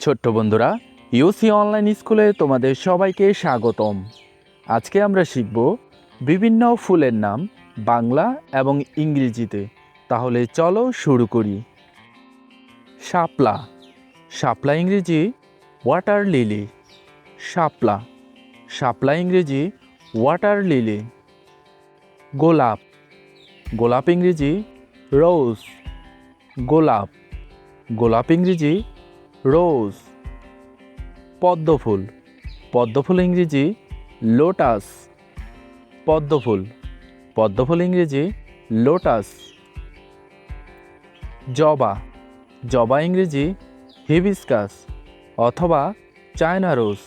ছোট্ট বন্ধুরা, ইউসি অনলাইন স্কুলে তোমাদের সবাইকে স্বাগতম। আজকে আমরা শিখব বিভিন্ন ফুলের নাম বাংলা এবং ইংরেজিতে। তাহলে চলো শুরু করি। শাপলা। শাপলা ইংরেজি ওয়াটার লিলি। শাপলা। শাপলা ইংরেজি ওয়াটার লিলি। গোলাপ। গোলাপ ইংরেজি রোজ। গোলাপ। গোলাপ ইংরেজি রোজ। পদ্মফুল। পদ্মফুল ইংরেজি লোটাস। পদ্মফুল। পদ্মফুল ইংরেজি লোটাস। জবা। জবা ইংরেজি হিবিস্কাস অথবা চায়না রোজ।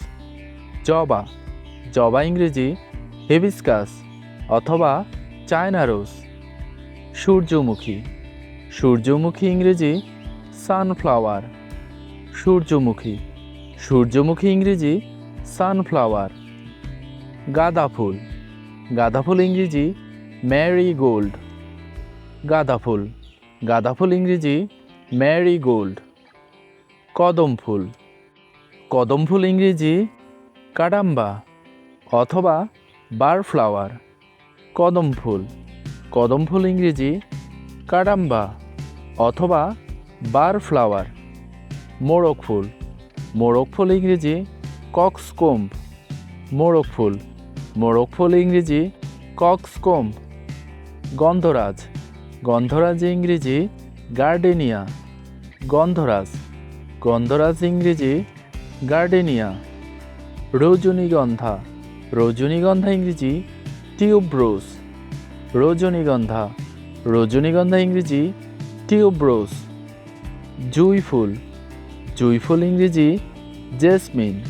জবা। জবা ইংরেজি হিবিস্কাস অথবা চায়না রোজ। সূর্যমুখী। সূর্যমুখী ইংরেজি সানফ্লাওয়ার। সূর্যমুখী। সূর্যমুখী ইংরেজি সানফ্লাওয়ার। গাঁদা ফুল। গাঁদা ফুল ইংরেজি ম্যারিগোল্ড। গাঁদা ফুল। গাঁদা ফুল ইংরেজি ম্যারিগোল্ড। কদম ফুল। কদম ফুল ইংরেজি কাডাম্বা অথবা বারফ্লাওয়ার। কদম ফুল। কদম ফুল ইংরেজি কাডাম্বা অথবা বারফ্লাওয়ার। মোরগ ফুল। মোরগ ফুল ইংরেজি কক্সকোম্ব। মোরগ ফুল। মোরগ ফুল ইংরেজি কক্সকোম্ব। গন্ধরাজ। গন্ধরাজ ইংরেজি গার্ডেনিয়া। গন্ধরাজ। গন্ধরাজ ইংরেজি গার্ডেনিয়া। রজনীগন্ধা। রজনীগন্ধা ইংরেজি টিউবরোজ। রজনীগন্ধা। রজনীগন্ধা ইংরেজি টিউবরোজ। জুঁই ফুল। জুঁই ফুল ইংরেজি জেসমিন।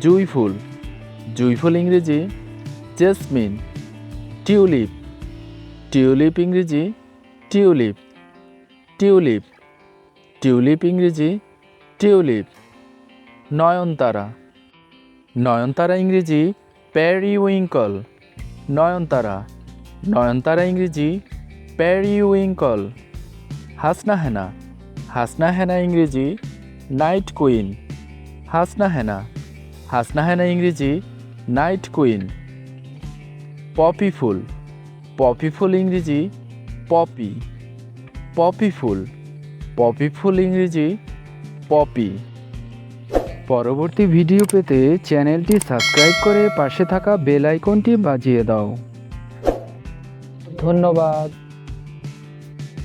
জুঁই ফুল। জুঁই ফুল ইংরেজি জেসমিন। টিউলিপ। টিউলিপ ইংরেজি টিউলিপ। টিউলিপ। টিউলিপ ইংরেজি টিউলিপ। নয়নতারা। নয়নতারা ইংরেজি পেরিউইঙ্কল। নয়নতারা। নয়নতারা ইংরেজি পেরিউইঙ্কল। হাসনা হেনা। হাসনা হেনা ইংরেজি নাইট কুইন। হাসনা হেনা। হাসনা হেনা ইংরেজি নাইট কুইন। পপি ফুল। পপি ফুল ইংরেজি পপি। পপি ফুল। পপি ফুল ইংরেজি পপি। পরবর্তী ভিডিও পেতে চ্যানেলটি সাবস্ক্রাইব করে পাশে থাকা বেল আইকনটি বাজিয়ে দাও। ধন্যবাদ।